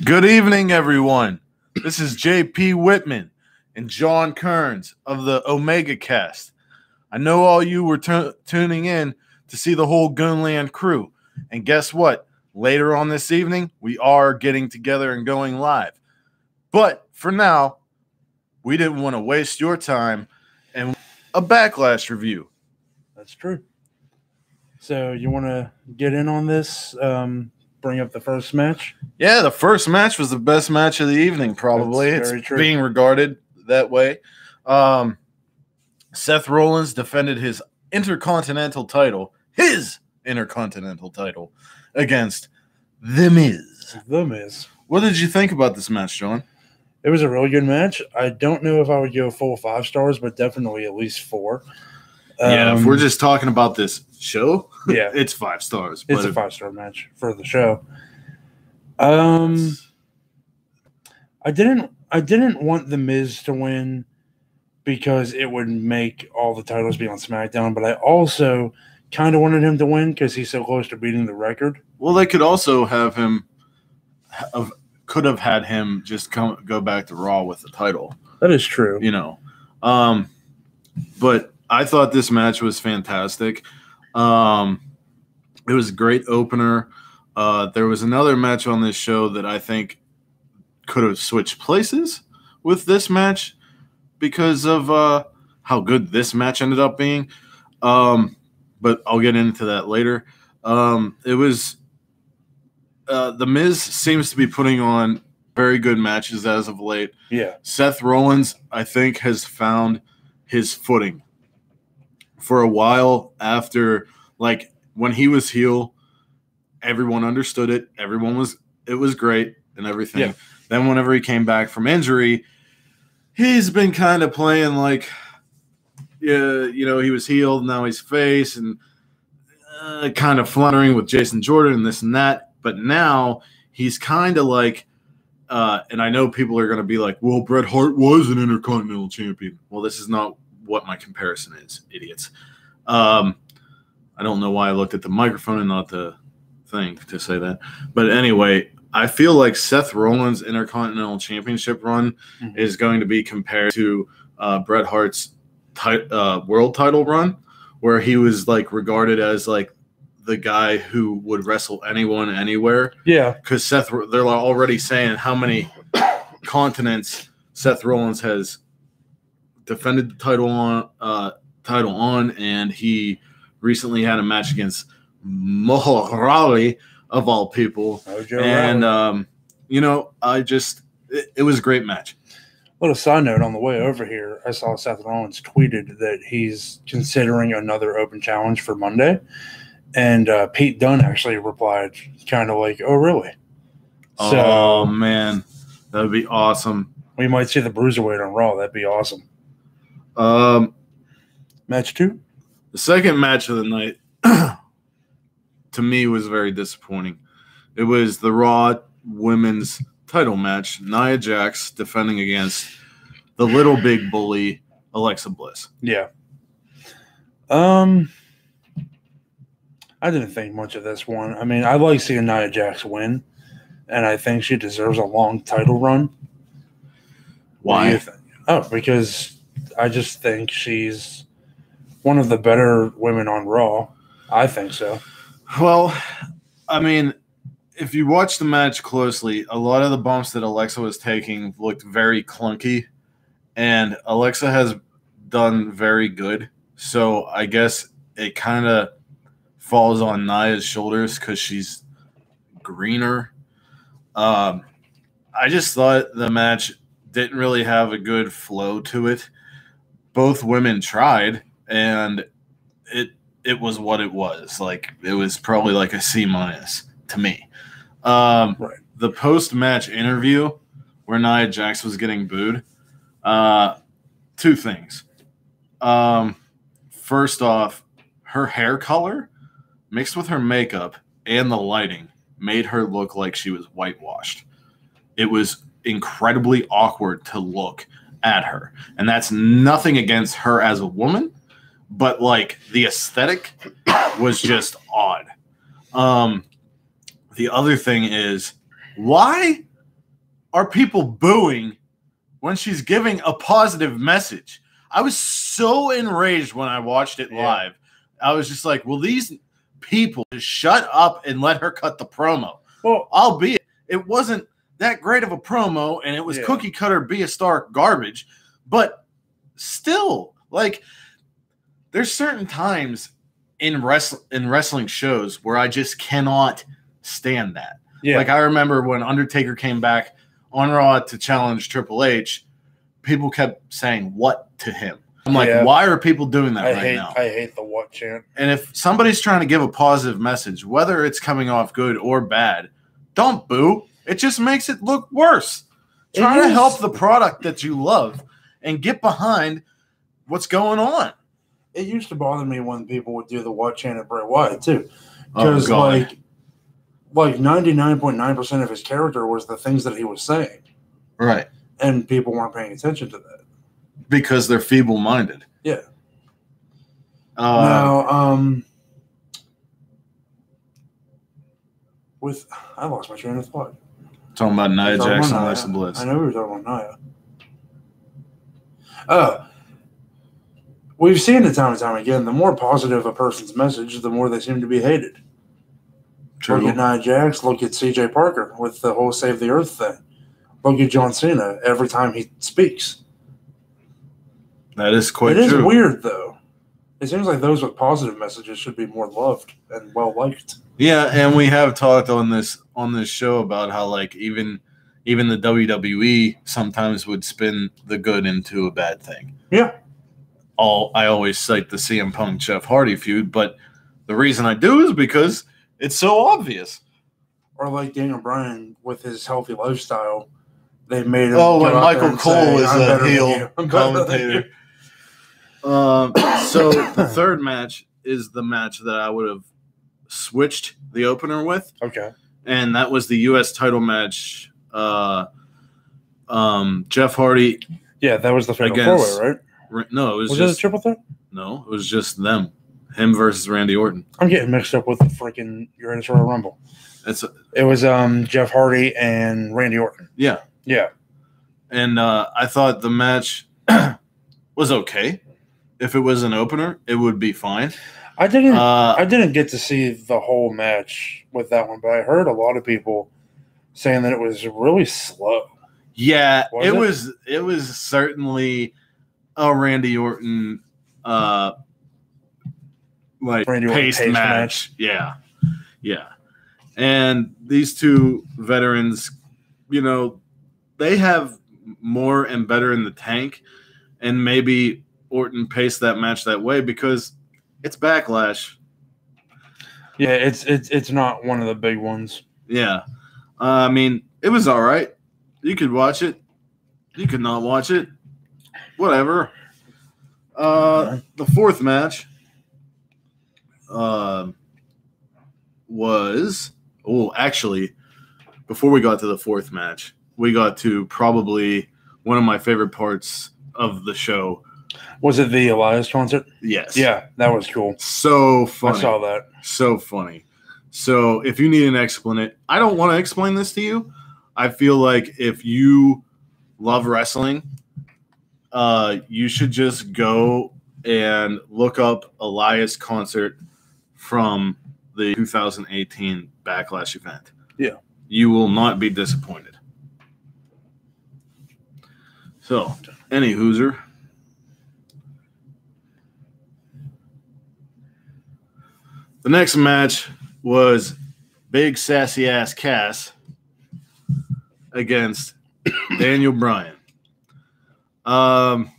Good evening, everyone. This is JP Whitman and John Kearns of the Omega Cast. I know all you were tuning in to see the whole Gunland crew. And guess what? Later on this evening, we are getting together and going live. But for now, we didn't want to waste your time and a Backlash review. That's true. So you want to get in on this? Bring up the first match? Yeah, the first match was the best match of the evening, probably. It's being regarded that way. Seth Rollins defended his Intercontinental title, against The Miz. The Miz. What did you think about this match, John? It was a really good match. I don't know if I would go full 5 stars, but definitely at least 4. Yeah, if we're just talking about this show, yeah, it's 5 stars. It's a 5-star match for the show. I didn't want The Miz to win because it would make all the titles be on SmackDown, but I also kind of wanted him to win because he's so close to beating the record. Well, they could also have him could have had him just go back to Raw with the title. That is true. You know. But I thought this match was fantastic. It was a great opener. There was another match on this show that I think could have switched places with this match because of how good this match ended up being. But I'll get into that later. It was The Miz seems to be putting on very good matches as of late. Yeah. Seth Rollins, I think, has found his footing. For a while after, like, when he was heel, everyone understood it. It was great and everything. Yeah. Then whenever he came back from injury, he's been kind of playing like, yeah, you know, he was healed, now he's face, and kind of fluttering with Jason Jordan and this and that. But now he's kind of like, and I know people are going to be like, well, Bret Hart was an Intercontinental Champion. Well, this is not what my comparison is, idiots. I don't know why I looked at the microphone and not the thing to say that. But anyway, I feel like Seth Rollins' Intercontinental Championship run is going to be compared to Bret Hart's world title run, where he was like regarded as like the guy who would wrestle anyone, anywhere. Yeah. Because they're already saying how many continents Seth Rollins has defended the title on, and he recently had a match against Moho of all people. And you know, it was a great match. Little side note on the way over here, I saw Seth Rollins tweeted that he's considering another open challenge for Monday, and Pete Dunne actually replied, kind of like, "Oh, really?" Oh man, that would be awesome. We might see the Bruiserweight on Raw. That'd be awesome. Match 2? The second match of the night, to me, was very disappointing. It was the Raw Women's title match. Nia Jax defending against the little big bully, Alexa Bliss. Yeah. I didn't think much of this one. I mean, I like seeing Nia Jax win, and I think she deserves a long title run. Why? What do you think? Oh, because I just think she's one of the better women on Raw. I think so. Well, I mean, if you watch the match closely, a lot of the bumps that Alexa was taking looked very clunky, and Alexa has done very good. So I guess it kind of falls on Nia's shoulders because she's greener. I just thought the match didn't really have a good flow to it. Both women tried, and it was what it was. Like, it was probably like a C- to me. Right. The post-match interview where Nia Jax was getting booed, 2 things. First off, her hair color mixed with her makeup and the lighting made her look like she was whitewashed. It was incredibly awkward to look at her. And that's nothing against her as a woman, but like the aesthetic was just odd. The other thing is, why are people booing when she's giving a positive message? I was so enraged when I watched it live. I was just like, will these people just shut up and let her cut the promo? Well, albeit it wasn't that great of a promo, and it was cookie cutter, be a star garbage, but still, like, there's certain times in wrestling shows where I just cannot stand that. Yeah. Like, I remember when Undertaker came back on Raw to challenge Triple H, people kept saying what to him. I'm like, why are people doing that now? I hate the what chant. And if somebody's trying to give a positive message, whether it's coming off good or bad, don't boo. It just makes it look worse. Try to help the product that you love and get behind what's going on. It used to bother me when people would do the what chant at Bray Wyatt, too. Because, like 99.9% of his character was the things that he was saying. Right. And people weren't paying attention to that. Because they're feeble-minded. Yeah. Now, I lost my train of thought. Talking about Nia Jax and Alexa Bliss. I know we were talking about Nia. We've seen it time and time again. The more positive a person's message, the more they seem to be hated. True. Look at Nia Jax. Look at C.J. Parker with the whole Save the Earth thing. Look at John Cena every time he speaks. That is quite true. It is weird, though. It seems like those with positive messages should be more loved and well-liked. Yeah, and we have talked on this show about how, like, even the WWE sometimes would spin the good into a bad thing. Yeah. I always cite the CM Punk Jeff Hardy feud, but the reason I do is because it's so obvious. Or like Daniel Bryan with his healthy lifestyle, they made him. Oh, when Michael Cole is a heel commentator. So the third match is the match that I would have switched the opener with. Okay. And that was the U.S. title match. Jeff Hardy. Yeah, that was the fatal four-way, right? No, it was it a triple threat? No, it was just them. Him versus Randy Orton. I'm getting mixed up with the freaking Greatest Royal Rumble. It was Jeff Hardy and Randy Orton. Yeah. Yeah. And I thought the match was okay. If it was an opener, it would be fine. I didn't get to see the whole match with that one, but I heard a lot of people saying that it was really slow. Yeah, it was certainly a Randy Orton paced match. Yeah. Yeah. And these two veterans, they have more and better in the tank, and maybe Orton paced that match that way because it's Backlash. Yeah, it's not one of the big ones. Yeah. I mean, it was all right. You could watch it. You could not watch it. Whatever. The fourth match was actually, before we got to the fourth match, we got to probably one of my favorite parts of the show. Was it the Elias concert? Yes. Yeah, that was cool. So funny. I saw that. So funny. So if you need an explanation, I don't want to explain this to you. I feel like if you love wrestling, you should just go and look up Elias concert from the 2018 Backlash event. Yeah. You will not be disappointed. So, any hooser. The next match was Big Sassy Ass Cass against Daniel Bryan. I'm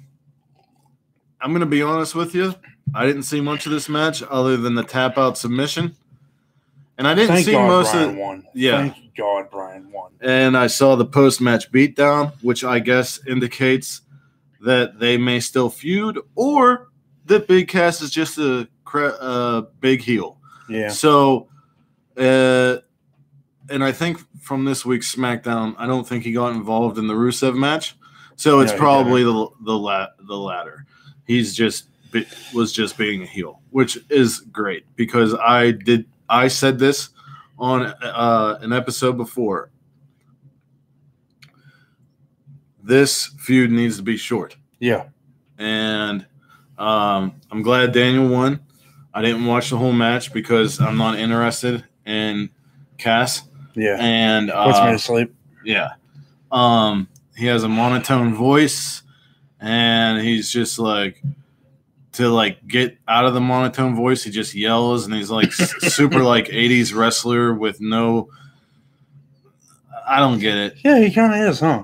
going to be honest with you. I didn't see much of this match other than the tap out submission. And I didn't see most of it. Won. Yeah. Thank God Bryan won. And I saw the post-match beatdown, which I guess indicates that they may still feud or that Big Cass is just a big heel. Yeah. So, and I think from this week's SmackDown, I don't think he got involved in the Rusev match. So it's probably the latter. He's was just being a heel, which is great because I said this on an episode before. this feud needs to be short. Yeah. And I'm glad Daniel won. I didn't watch the whole match because I'm not interested in Cass. Yeah. And puts me to sleep. Yeah. He has a monotone voice, and he's just like, to like get out of the monotone voice, he just yells, and he's like super like 80s wrestler with no. I don't get it. Yeah, he kind of is, huh?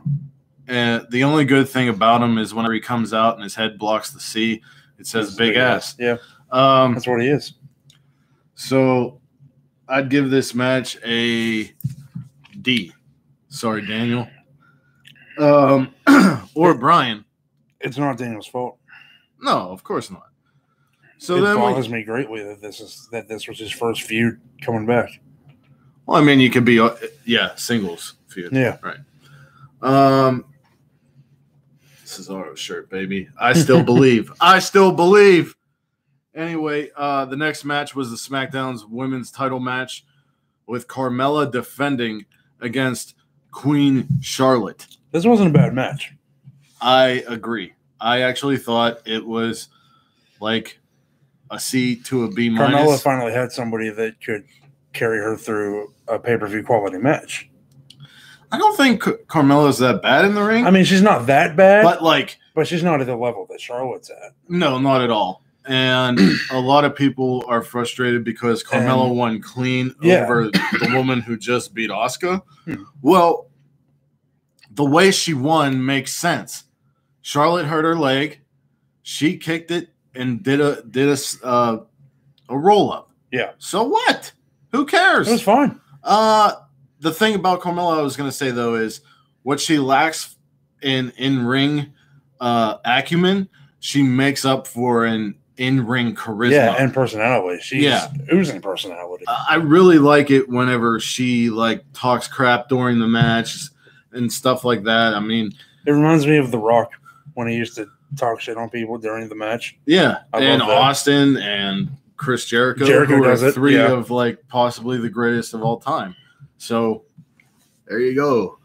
And the only good thing about him is whenever he comes out and his head blocks the C, it says big ass. Yeah. That's what he is. So I'd give this match a D. Sorry, Daniel. Or Brian. It's not Daniel's fault. No, of course not. So it then bothers me greatly that this was his first feud coming back. Well, I mean, you could be singles feud. Yeah. Right. Cesaro's shirt, baby. I still believe. I still believe. Anyway, the next match was the SmackDown's women's title match with Carmella defending against Queen Charlotte. This wasn't a bad match. I agree. I actually thought it was like a C to a B minus. Carmella finally had somebody that could carry her through a pay-per-view quality match. I don't think Carmella's that bad in the ring. I mean, she's not that bad, but she's not at the level that Charlotte's at. No, not at all. And a lot of people are frustrated because Carmella won clean over the woman who just beat Asuka. Well, the way she won makes sense. Charlotte hurt her leg. She kicked it and did a roll up. Yeah. So what? Who cares? It was fine. The thing about Carmella I was going to say though is what she lacks in ring acumen, she makes up for in ring charisma. Yeah, and personality. She's oozing personality. I really like it whenever she like talks crap during the match and stuff like that. I mean, it reminds me of The Rock when he used to talk shit on people during the match. Yeah, and Austin and Chris Jericho who are three of like possibly the greatest of all time. So there you go.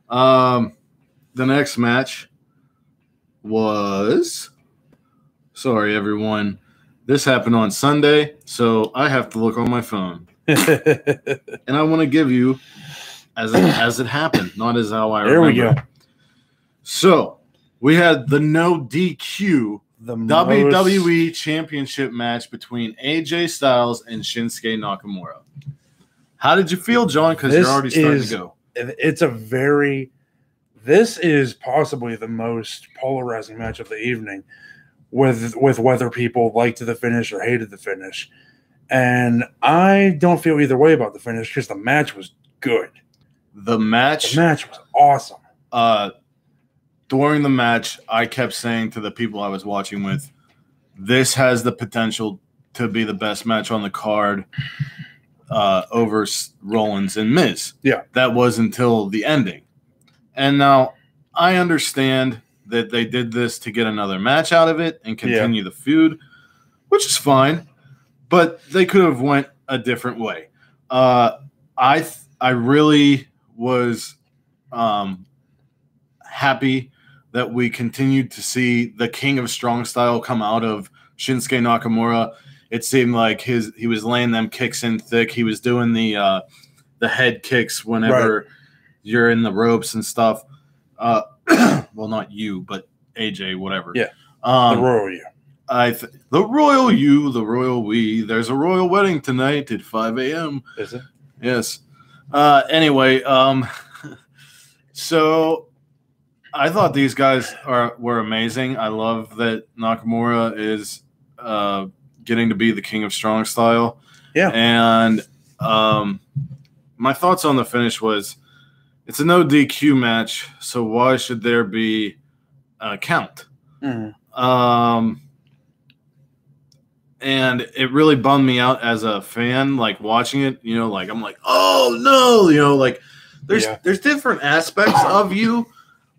The next match was, sorry everyone, this happened on Sunday, so I have to look on my phone, and I want to give you as it happened, not as how I remember. There we go. So we had the no DQ WWE Championship match between AJ Styles and Shinsuke Nakamura. How did you feel, John? Because you're already starting to go. This is possibly the most polarizing match of the evening, with whether people liked the finish or hated the finish. And I don't feel either way about the finish because the match was good. The match was awesome. During the match, I kept saying to the people I was watching with, this has the potential to be the best match on the card over Rollins and Miz. Yeah. That was until the ending. And now I understand that they did this to get another match out of it and continue the feud, which is fine, but they could have went a different way. I really was happy that we continued to see the King of Strong Style come out of Shinsuke Nakamura. It seemed like he was laying them kicks in thick. He was doing the head kicks whenever you're in the ropes and stuff. Well, not you, but AJ, whatever. Yeah. The royal you. The royal you, the royal we. There's a royal wedding tonight at 5 a.m. Is it? Yes. Anyway, so I thought these guys were amazing. I love that Nakamura is getting to be the King of Strong Style. Yeah. And my thoughts on the finish was, it's a no DQ match, so why should there be a count? Mm-hmm. And it really bummed me out as a fan, like watching it. You know, like I'm like, oh no, you know, like there's different aspects of you.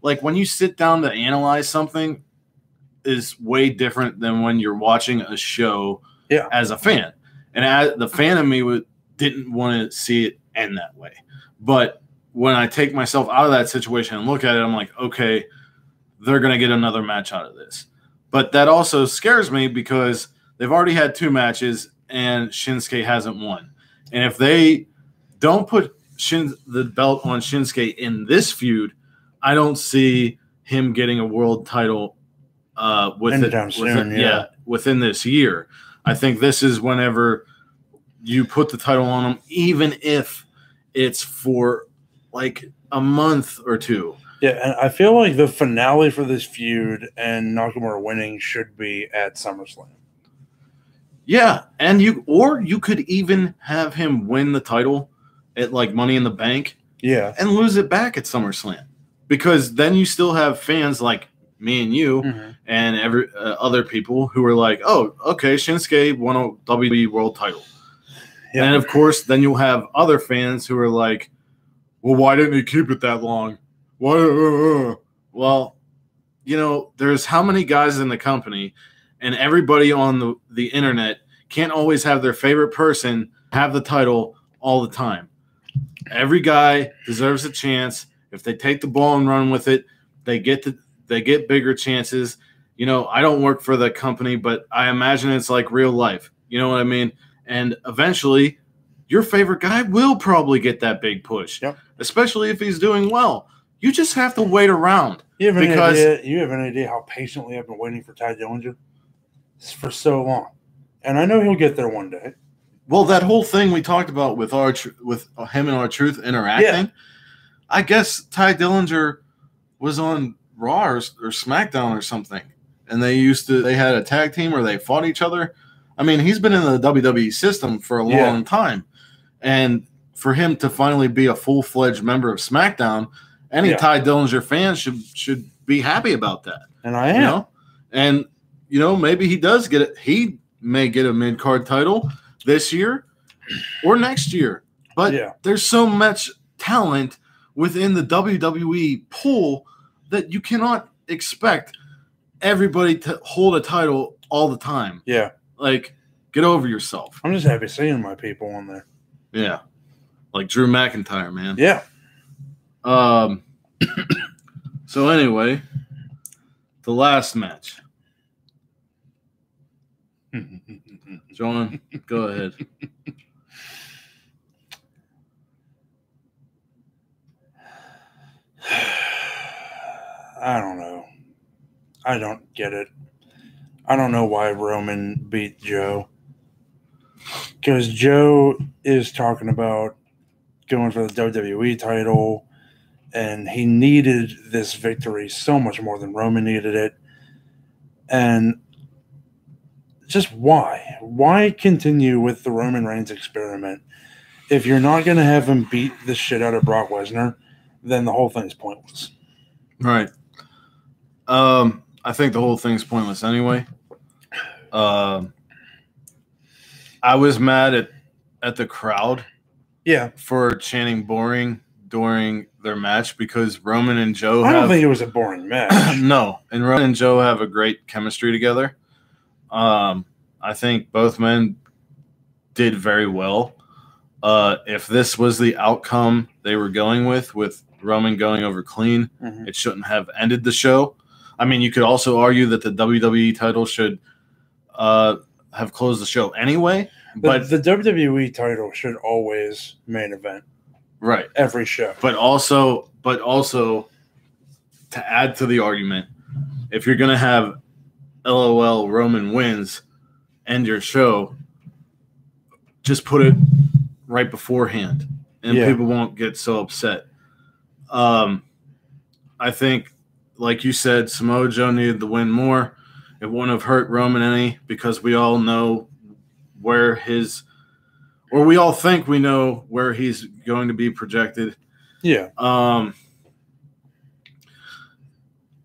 Like when you sit down to analyze something, is way different than when you're watching a show as a fan. And the fan of me didn't want to see it end that way, but when I take myself out of that situation and look at it, I'm like, okay, they're going to get another match out of this. But that also scares me because they've already had 2 matches and Shinsuke hasn't won. And if they don't put the belt on Shinsuke in this feud, I don't see him getting a world title within this year. I think this is whenever you put the title on him, even if it's for like a month or 2. Yeah, and I feel like the finale for this feud and Nakamura winning should be at SummerSlam. Yeah, and you could even have him win the title at like Money in the Bank. Yeah, and lose it back at SummerSlam, because then you still have fans like me and you and every other people who are like, oh, okay, Shinsuke won a WWE World Title. Yeah. And of course, then you'll have other fans who are like, well, why didn't he keep it that long? Why? Well, you know, there's how many guys in the company, and everybody on the internet can't always have their favorite person have the title all the time. Every guy deserves a chance. If they take the ball and run with it, they get bigger chances. You know, I don't work for the company, but I imagine it's like real life. You know what I mean? And eventually, your favorite guy will probably get that big push, especially if he's doing well. You just have to wait around. You have an idea how patiently I've been waiting for Ty Dillinger for so long, and I know he'll get there one day. Well, that whole thing we talked about with him and R-Truth interacting, I guess Ty Dillinger was on Raw or SmackDown or something, and they had a tag team where they fought each other. I mean, he's been in the WWE system for a long time, and for him to finally be a full-fledged member of SmackDown, any Ty Dillinger fan should be happy about that. And I am. You know? And, you know, maybe he does get it. He may get a mid-card title this year or next year. But there's so much talent within the WWE pool that you cannot expect everybody to hold a title all the time. Yeah. Like, get over yourself. I'm just happy seeing my people on there. Yeah. Like Drew McIntyre, man. Yeah. So anyway, the last match. John, go ahead. I don't know. I don't get it. I don't know why Roman beat Joe. Because Joe is talking about going for the WWE title, and he needed this victory so much more than Roman needed it. And just why? Why continue with the Roman Reigns experiment? If you're not going to have him beat the shit out of Brock Lesnar, then the whole thing is pointless. Right. I think the whole thing's pointless anyway. I was mad at the crowd for chanting boring during their match, because Roman and Joe I don't think it was a boring match. No. And Roman and Joe have a great chemistry together. I think both men did very well. If this was the outcome they were going with Roman going over clean, it shouldn't have ended the show. I mean, you could also argue that the WWE title should have closed the show anyway. But the WWE title should always main event. Right. Every show. But also to add to the argument, if you're going to have LOL Roman wins end your show, just put it right beforehand and people won't get so upset. I think, like you said, Samoa Joe needed the win more. It wouldn't have hurt Roman any, because we all know we all think we know where he's going to be projected. Yeah. I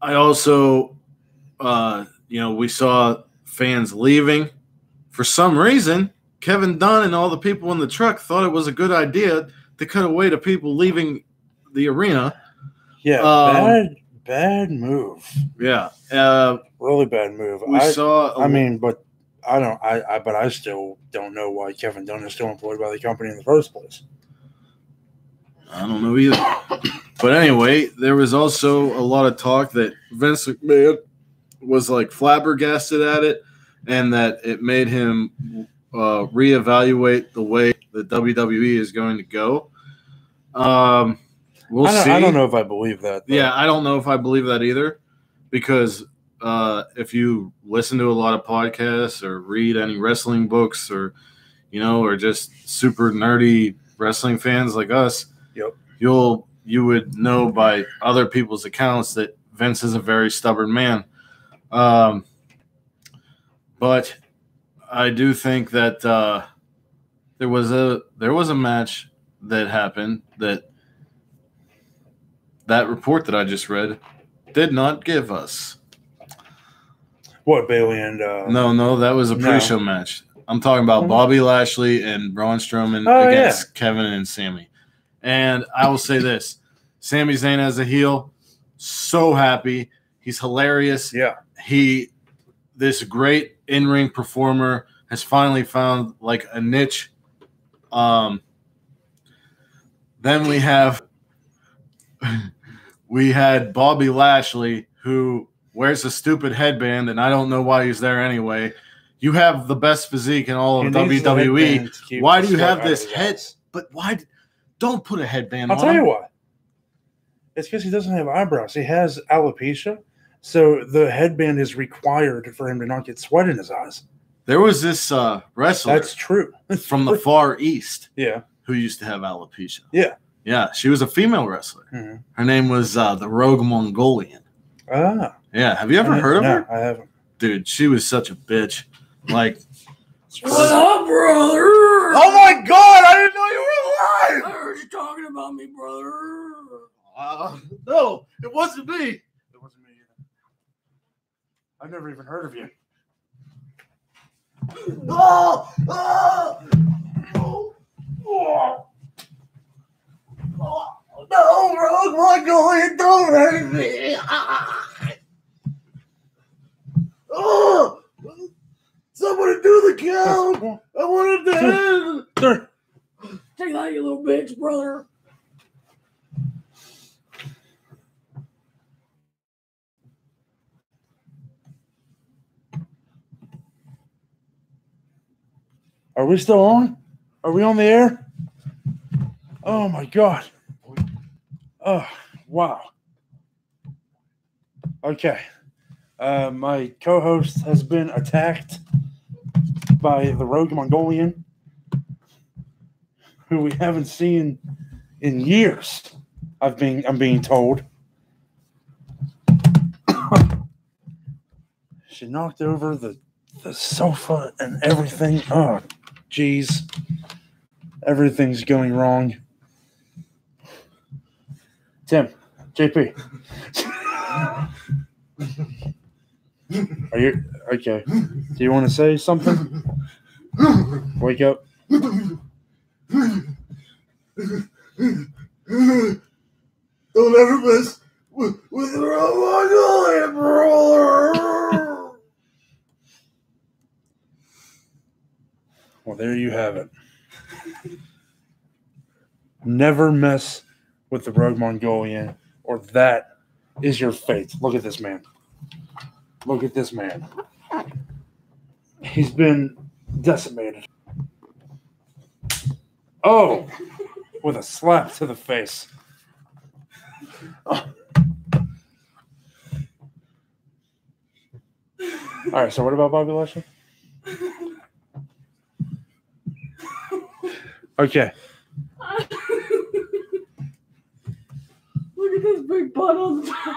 also, we saw fans leaving. For some reason, Kevin Dunn and all the people in the truck thought it was a good idea to cut away to people leaving the arena. Yeah, bad move. Yeah. Really bad move. But I still don't know why Kevin Dunn is still employed by the company in the first place. I don't know either. But anyway, there was also a lot of talk that Vince McMahon was like flabbergasted at it, and that it made him reevaluate the way the WWE is going to go. We'll see. I don't know if I believe that. Though. Yeah, I don't know if I believe that either, because if you listen to a lot of podcasts or read any wrestling books, or or just super nerdy wrestling fans like us, yep, you would know by other people's accounts that Vince is a very stubborn man. But I do think that there was a match that happened that report that I just read did not give us. What, Bailey and No, that was a pre-show match. I'm talking about Bobby Lashley and Braun Strowman against Kevin and Sami. And I will say this: Sami Zayn as a heel, so happy. He's hilarious. Yeah. This great in-ring performer has finally found like a niche. Then we had Bobby Lashley, who wears a stupid headband, and I don't know why he's there anyway. You have the best physique in all of WWE. Why do you have this head? But why? Don't put a headband on him. I'll tell you why. It's because he doesn't have eyebrows. He has alopecia, so the headband is required for him to not get sweat in his eyes. There was this wrestler. That's true. From the Far East. Yeah. Who used to have alopecia. Yeah. Yeah. She was a female wrestler. Mm-hmm. Her name was the Rogue Mongolian. Ah. Yeah. Have you ever heard of her? No, I haven't. Dude, she was such a bitch. Like, what up, brother? Oh my God! I didn't know you were alive. I heard you talking about me, brother. No, it wasn't me. It wasn't me either. I've never even heard of you. Oh! Oh! Oh! Oh! Oh! No, Rogue Mongolian, don't hurt me! Oh! Somebody do the count! I wanted to end! Take that, you little bitch, brother. Are we still on? Are we on the air? Oh my God. Oh, wow. Okay. My co-host has been attacked by the Rogue Mongolian, who we haven't seen in years. I'm being told. She knocked over the sofa and everything. Oh, geez. Everything's going wrong. Tim, JP. Are you okay? Do you want to say something? Wake up. Don't ever mess with the Rogue Mongolian, brother. Well, there you have it. Never mess with the Rogue Mongolian, or that is your fate. Look at this man. Look at this man. He's been decimated. Oh, with a slap to the face. Oh. All right, so what about Bobby Lashley? Okay. Look at this big butt on the top.